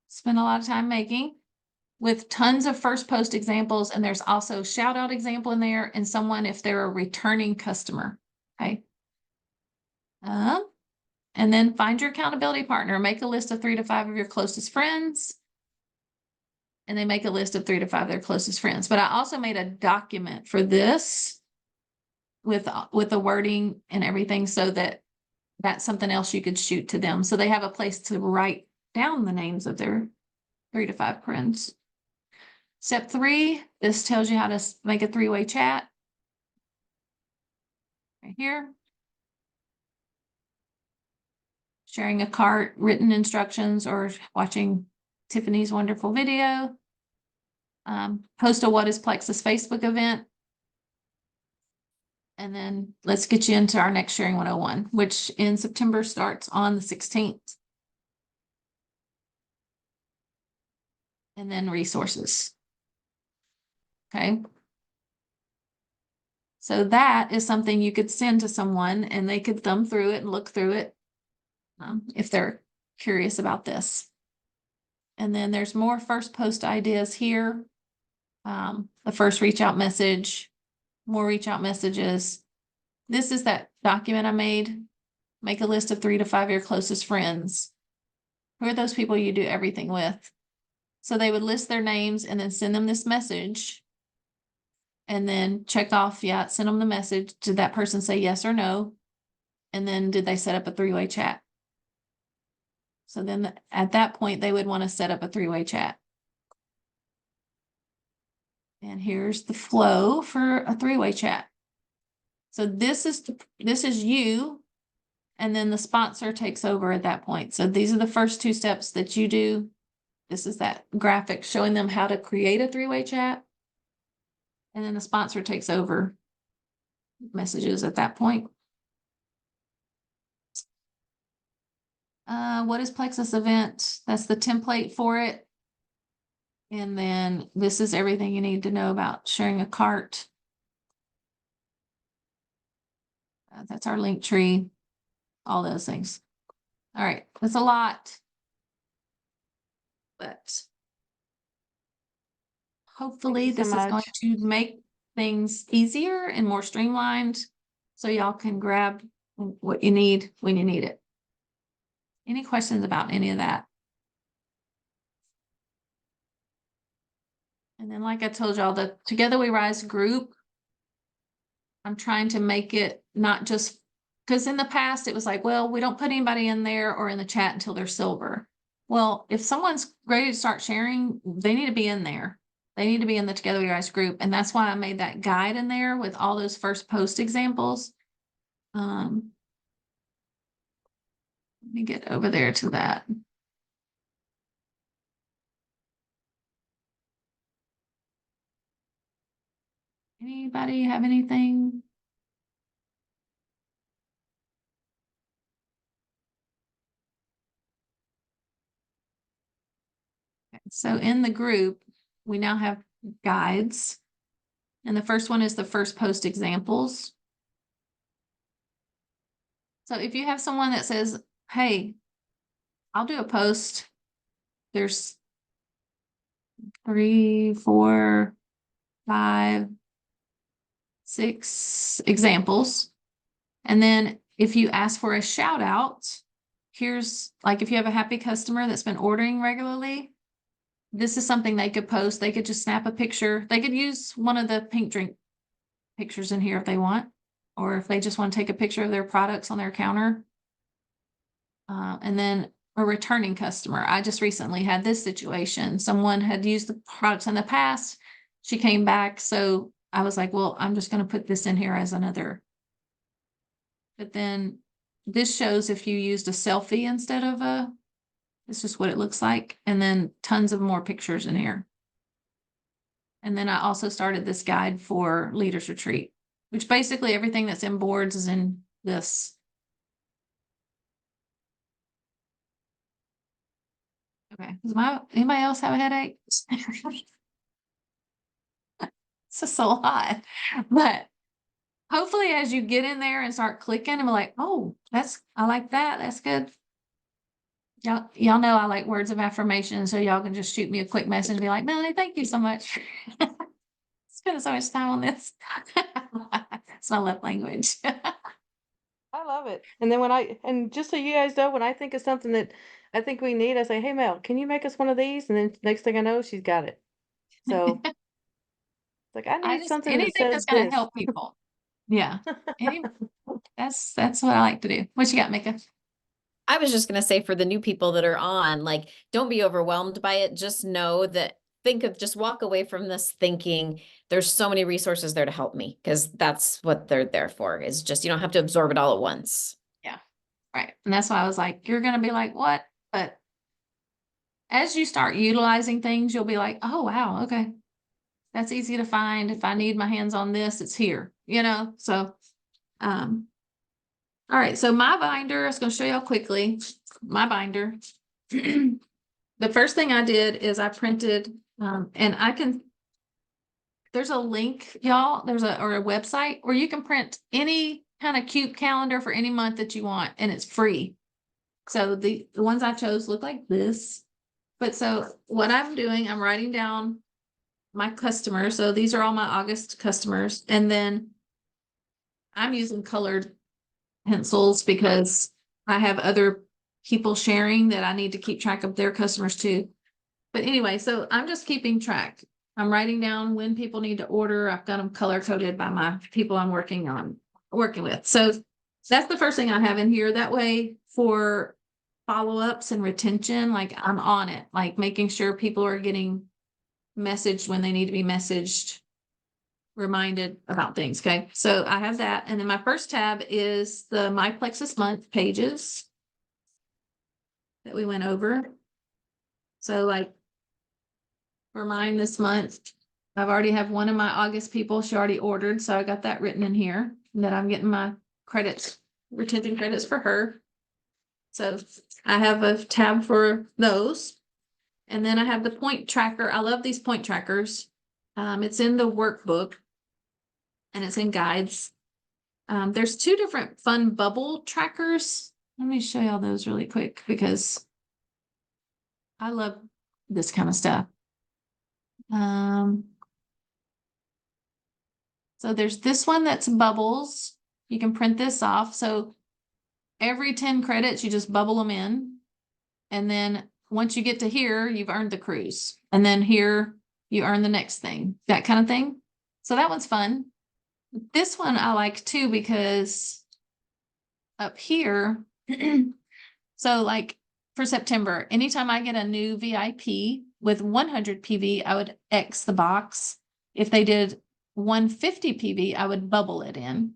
spent a lot of time making, with tons of first post examples. And there's also shout out example in there, and someone if they're a returning customer. Okay. And then find your accountability partner, make a list of 3 to 5 of your closest friends. And they make a list of 3 to 5 of their closest friends. But I also made a document for this with the wording and everything, so that that's something else you could shoot to them. So they have a place to write down the names of their 3 to 5 friends. Step 3, this tells you how to make a 3-way chat. Right here. Sharing a cart, written instructions, or watching Tiffany's wonderful video. Post a What is Plexus Facebook event. And then let's get you into our next Sharing 101, which in September starts on the 16th. And then resources. Okay. So that is something you could send to someone and they could thumb through it and look through it if they're curious about this. And then there's more first post ideas here. The first reach out message, more reach out messages. This is that document I made. Make a list of 3 to 5 of your closest friends. Who are those people you do everything with? So they would list their names and then send them this message. And then check off, yeah, send them the message. Did that person say yes or no? And then did they set up a 3-way chat? So then at that point, they would want to set up a 3-way chat. And here's the flow for a 3-way chat. So this is you, and then the sponsor takes over at that point. So these are the first 2 steps that you do. This is that graphic showing them how to create a 3-way chat. And then the sponsor takes over messages at that point. What is Plexus event? That's the template for it. And then this is everything you need to know about sharing a cart. That's our link tree, all those things. All right, that's a lot. But hopefully so this is going much. to make things easier and more streamlined so y'all can grab what you need when you need it. Any questions about any of that? And then, like I told y'all, the Together We Rise group, I'm trying to make it not just because in the past it was like, well, we don't put anybody in there or in the chat until they're silver. Well, if someone's ready to start sharing, they need to be in there. They need to be in the Together We Rise group. And that's why I made that guide in there with all those first post examples. Let me get over there to that. Anybody have anything? So in the group, we now have guides. And the first one is the first post examples. So if you have someone that says, hey, I'll do a post. There's 3, 4, 5, 6 examples. And then if you ask for a shout out, here's like if you have a happy customer that's been ordering regularly, this is something they could post. They could just snap a picture. They could use one of the pink drink pictures in here if they want, or if they just want to take a picture of their products on their counter. And then a returning customer. I just recently had this situation. Someone had used the products in the past. She came back. So I was like, well, I'm just going to put this in here as another. But then this shows if you used a selfie instead of a, this is what it looks like. And then tons of more pictures in here. And then I also started this guide for Leaders Retreat, which basically everything that's in boards is in this. Okay, does anybody else have a headache? It's just so hot, but hopefully as you get in there and start clicking, I'm like, oh, I like that. That's good. Y'all know I like words of affirmation, so y'all can just shoot me a quick message and be like, Melanie, thank you so much. Spending so much time on this. It's my love language. I love it. And then and just so you guys know, when I think of something that I think we need, I say, hey Mel, can you make us one of these? And then next thing I know, she's got it. So it's like, I need something that anything says that's gonna this. help people. Yeah. That's what I like to do. What you got, Mika? I was just gonna say for the new people that are on, like, don't be overwhelmed by it. Just know that just walk away from this thinking there's so many resources there to help me, because that's what they're there for, is just, you don't have to absorb it all at once. Right. And that's why I was like, you're gonna be like, what? But as you start utilizing things, you'll be like, oh wow, okay. That's easy to find. If I need my hands on this, it's here, So all right, so my binder, I was going to show y'all quickly my binder. The first thing I did is I printed, and there's a link, y'all, or a website where you can print any kind of cute calendar for any month that you want, and it's free. So the ones I chose look like this. But so what I'm doing, I'm writing down my customers. So these are all my August customers. And then I'm using colored pencils because I have other people sharing that I need to keep track of their customers too. But anyway, so I'm just keeping track. I'm writing down when people need to order. I've got them color coded by my people I'm working with. So that's the first thing I have in here. That way for follow-ups and retention, like I'm on it, like making sure people are getting messaged when they need to be messaged, reminded about things. Okay. So I have that. And then my first tab is the My Plexus month pages that we went over. So like for mine this month, I've already have one of my August people. She already ordered. So I got that written in here, and that I'm getting my credits, retention credits for her. So I have a tab for those. And then I have the point tracker. I love these point trackers. It's in the workbook and it's in guides. There's two different fun bubble trackers. Let me show y'all those really quick because I love this kind of stuff. So there's this one that's bubbles. You can print this off. So every 10 credits, you just bubble them in. And then once you get to here, you've earned the cruise. And then here, you earn the next thing, that kind of thing. So that one's fun. This one I like too, because up here, so like for September, anytime I get a new VIP with 100 PV, I would X the box. If they did 150 PV, I would bubble it in.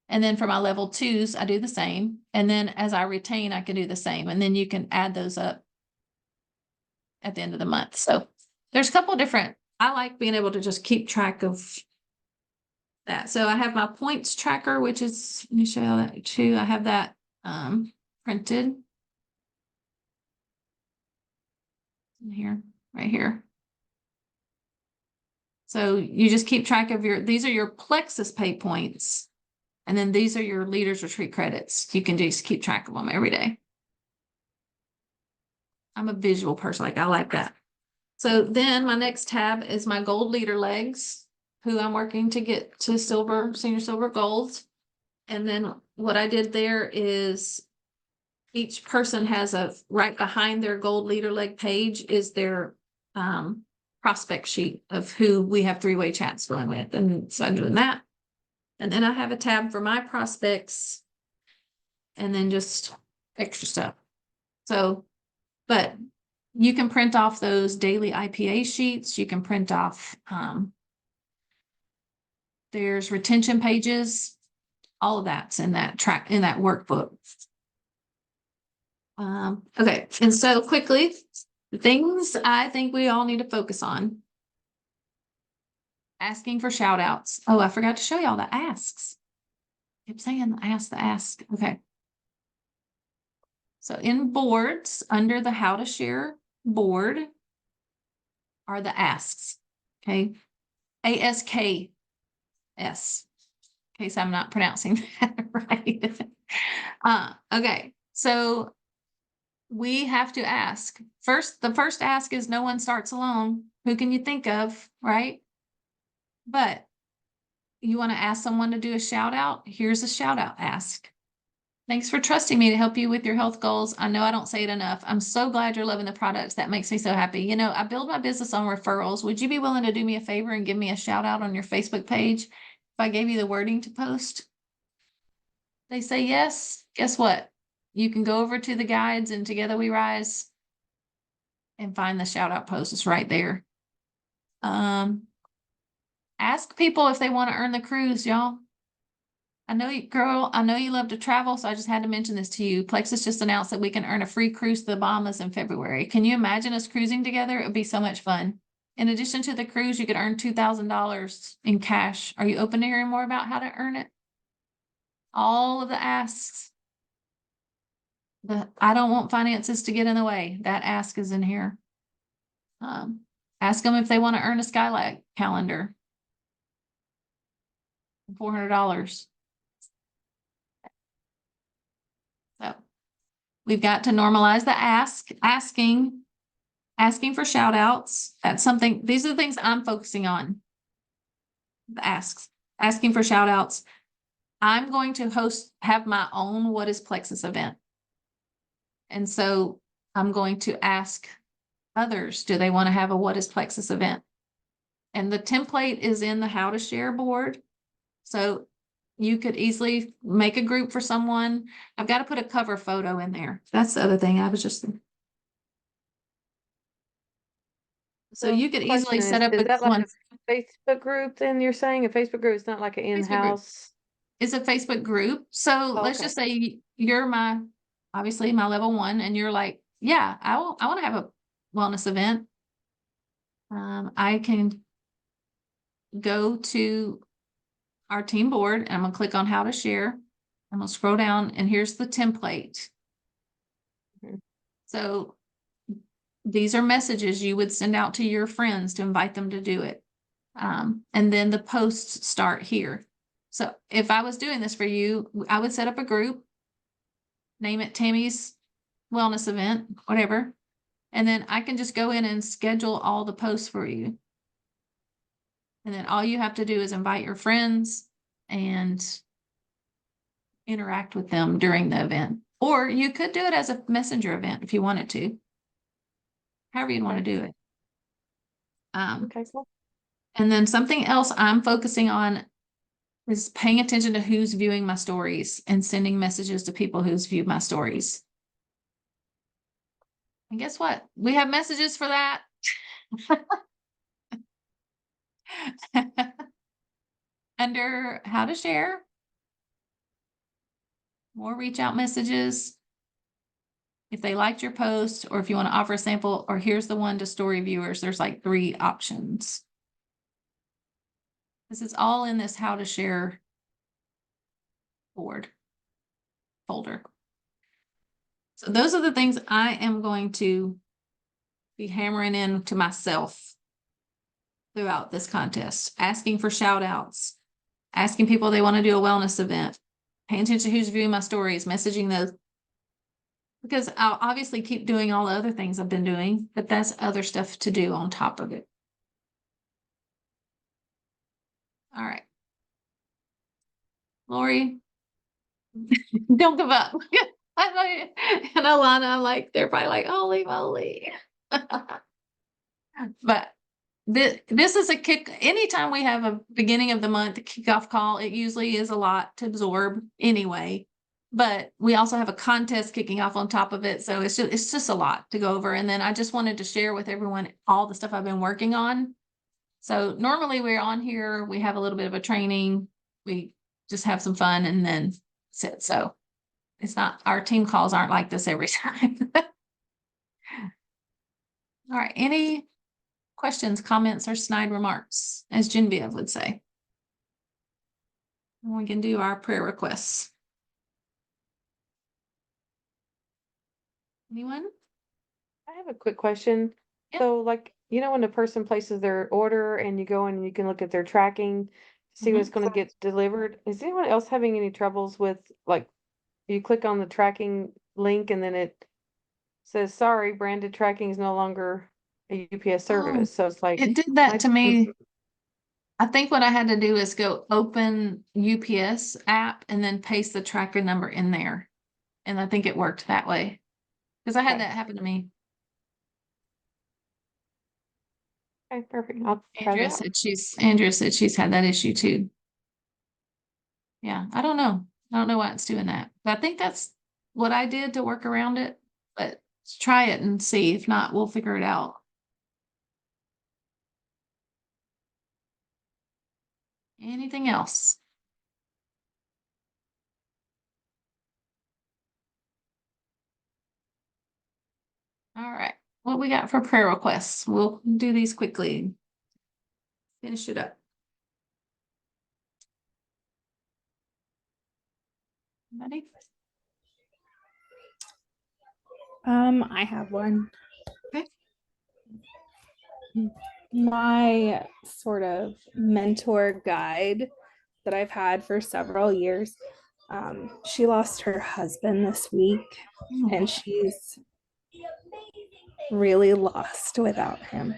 And then for my level 2s, I do the same. And then as I retain, I can do the same. And then you can add those up at the end of the month. So there's a couple of different, I like being able to just keep track of that. So I have my points tracker, which is, let me show you that too. I have that printed in here, right here. So you just keep track of these are your Plexus pay points. And then these are your Leaders Retreat credits. You can just keep track of them every day. I'm a visual person, like I like that. So then my next tab is my gold leader legs, who I'm working to get to silver, senior silver gold. And then what I did there is each person has right behind their gold leader leg page is their prospect sheet of who we have three-way chats going with. And so I'm doing that. And then I have a tab for my prospects and then just extra stuff. So, but you can print off those daily IPA sheets. You can print off, there's retention pages, all of that's in that workbook. Okay, and so quickly, the things I think we all need to focus on. Asking for shout outs. Oh, I forgot to show y'all the asks. Keep saying the ask. Okay. So in boards, under the how to share board are the asks. Okay. ASKS. In case I'm not pronouncing that right. Okay. So we have to ask first. The first ask is no one starts alone. Who can you think of? Right. But you want to ask someone to do a shout out? Here's a shout out ask. Thanks for trusting me to help you with your health goals. I know I don't say it enough. I'm so glad you're loving the products. That makes me so happy. You know, I build my business on referrals. Would you be willing to do me a favor and give me a shout out on your Facebook page if I gave you the wording to post? They say yes. Guess what? You can go over to the guides and Together We Rise and find the shout out post. It's right there. Ask people if they want to earn the cruise, y'all. I know you, girl, I know you love to travel, so I just had to mention this to you. Plexus just announced that we can earn a free cruise to the Bahamas in February. Can you imagine us cruising together? It would be so much fun. In addition to the cruise, you could earn $2,000 in cash. Are you open to hearing more about how to earn it? All of the asks. I don't want finances to get in the way. That ask is in here. Ask them if they want to earn a Skylight calendar. $400. So we've got to normalize the asking for shout outs. That's something, these are the things I'm focusing on. The asking for shout outs. I'm going to have my own What is Plexus event. And so I'm going to ask others, do they want to have a What is Plexus event? And the template is in the how to share board. So you could easily make a group for someone. I've got to put a cover photo in there. That's the other thing I was just thinking. So you could easily set up is that like one. a Facebook group then you're saying? A Facebook group is not like an in-house? It's a Facebook group. So let's Okay. just say you're obviously my level 1 and you're like, yeah, I want to have a wellness event. I can go to our team board and I'm going to click on how to share. I'm going to scroll down and here's the template. So these are messages you would send out to your friends to invite them to do it. And then the posts start here. So if I was doing this for you, I would set up a group, name it Tammy's Wellness Event, whatever. And then I can just go in and schedule all the posts for you. And then all you have to do is invite your friends and interact with them during the event. Or you could do it as a messenger event if you wanted to. However you'd want to do it. Okay, cool. And then something else I'm focusing on is paying attention to who's viewing my stories and sending messages to people who's viewed my stories. And guess what? We have messages for that. Under how to share, more reach out messages. If they liked your post or if you want to offer a sample, or here's the one to story viewers, there's like 3 options. This is all in this how to share board folder. So those are the things I am going to be hammering in to myself throughout this contest, asking for shout outs, asking people they want to do a wellness event, paying attention to who's viewing my stories, messaging those. Because I'll obviously keep doing all the other things I've been doing, but that's other stuff to do on top of it. All right. Lori, Don't give up. And Alana, I'm like, they're probably like, holy moly. But this is a kick. Anytime we have a beginning of the month kickoff call, it usually is a lot to absorb anyway. But we also have a contest kicking off on top of it. So it's just a lot to go over. And then I just wanted to share with everyone all the stuff I've been working on. So normally we're on here, we have a little bit of a training, we just have some fun and then sit. So it's not, our team calls aren't like this every time. All right, any questions, comments, or snide remarks, as Genevieve would say? And we can do our prayer requests. Anyone? I have a quick question. Yeah. So like, when the person places their order and you go in and you can look at their tracking, see what's gonna get delivered, is anyone else having any troubles with, like, you click on the tracking link and then it says, sorry, branded tracking is no longer a UPS service. So it's like, It did that I- to me. I think what I had to do is go open UPS app and then paste the tracker number in there. And I think it worked that way. Because I had Okay. that happen to me. okay, perfect. I'll try Andrea that. said she's had that issue too. Yeah, I don't know. I don't know why it's doing that. But I think that's what I did to work around it. But let's try it and see. If not, we'll figure it out. Anything else? All right. What we got for prayer requests? We'll do these quickly. Finish it up. Anybody? I have one. Okay. My sort of mentor guide that I've had for several years. She lost her husband this week, and she's really lost without him.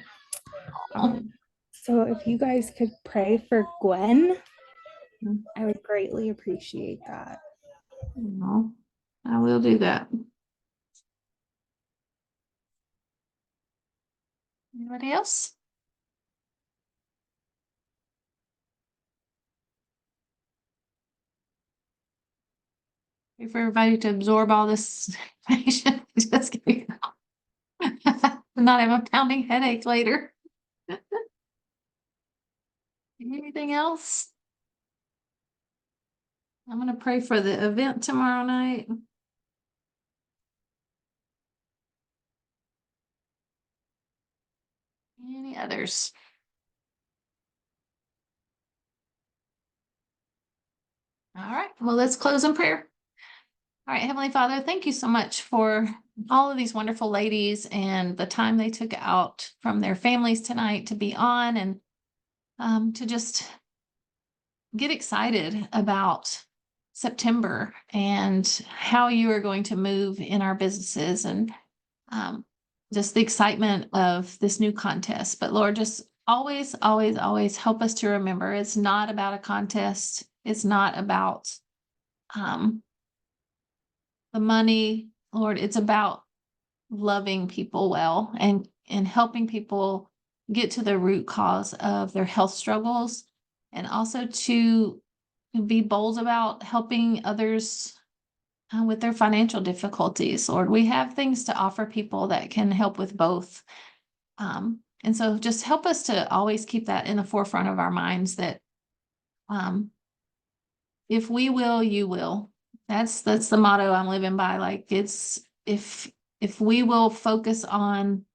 So if you guys could pray for Gwen, I would greatly appreciate that. No, I will do that. Anybody else? Wait for everybody to absorb all this information. Just kidding. Not have a pounding headache later. Anything else? I'm gonna pray for the event tomorrow night. Any others? All right, well, let's close in prayer. All right, Heavenly Father, thank you so much for all of these wonderful ladies and the time they took out from their families tonight to be on and to just get excited about September and how you are going to move in our businesses and just the excitement of this new contest. But Lord, just always, always, always help us to remember it's not about a contest. It's not about the money, Lord. It's about loving people well and helping people get to the root cause of their health struggles, and also to be bold about helping others with their financial difficulties. Lord, we have things to offer people that can help with both. And so just help us to always keep that in the forefront of our minds that if we will, you will. That's the motto I'm living by. Like it's if we will focus on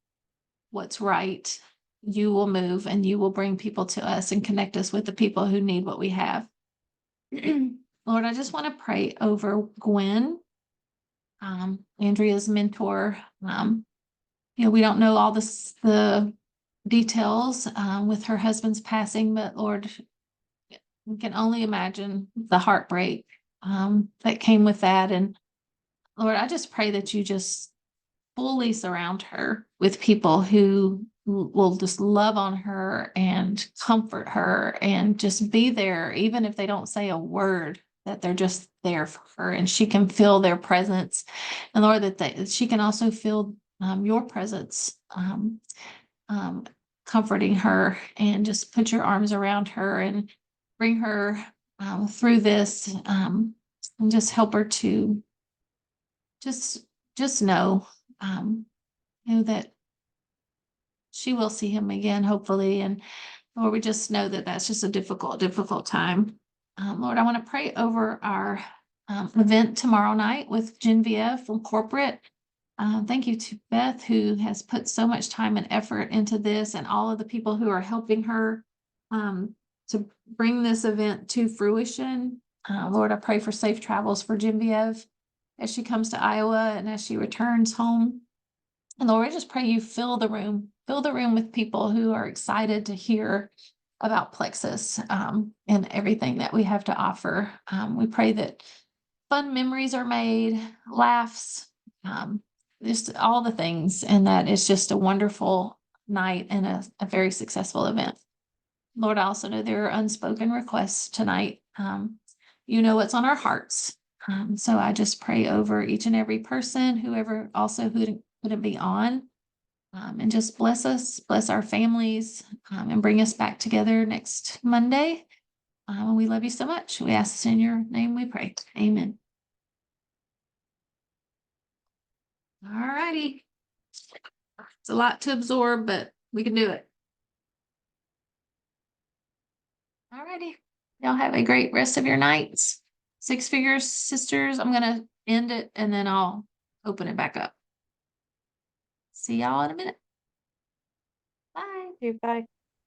what's right, you will move and you will bring people to us and connect us with the people who need what we have. Lord, I just want to pray over Gwen, Andrea's mentor. We don't know all the details with her husband's passing, but Lord, we can only imagine the heartbreak that came with that. And Lord, I just pray that you just fully surround her with people who will just love on her and comfort her and just be there, even if they don't say a word. that they're just there for her and she can feel their presence. And Lord, that she can also feel your presence, comforting her, and just put your arms around her and bring her through this, and just help her to just know, that she will see him again, hopefully. And Lord, we just know that that's just a difficult time. Lord, I want to pray over our event tomorrow night with Genevieve from corporate. Thank you to Beth, who has put so much time and effort into this, and all of the people who are helping her to bring this event to fruition. Lord, I pray for safe travels for Genevieve as she comes to Iowa and as she returns home. And Lord, I just pray you fill the room with people who are excited to hear about Plexus and everything that we have to offer. We pray that fun memories are made, laughs, just all the things, and that it's just a wonderful night and a very successful event. Lord, I also know there are unspoken requests tonight. You know what's on our hearts. So I just pray over each and every person, whoever also who couldn't be on, and just bless us, bless our families, and bring us back together next Monday. We love you so much. We ask this in your name we pray. Amen. All righty. It's a lot to absorb, but we can do it. All righty. Y'all have a great rest of your nights. Six Figures Sisters, I'm going to end it and then I'll open it back up. See y'all in a minute. Bye. Bye.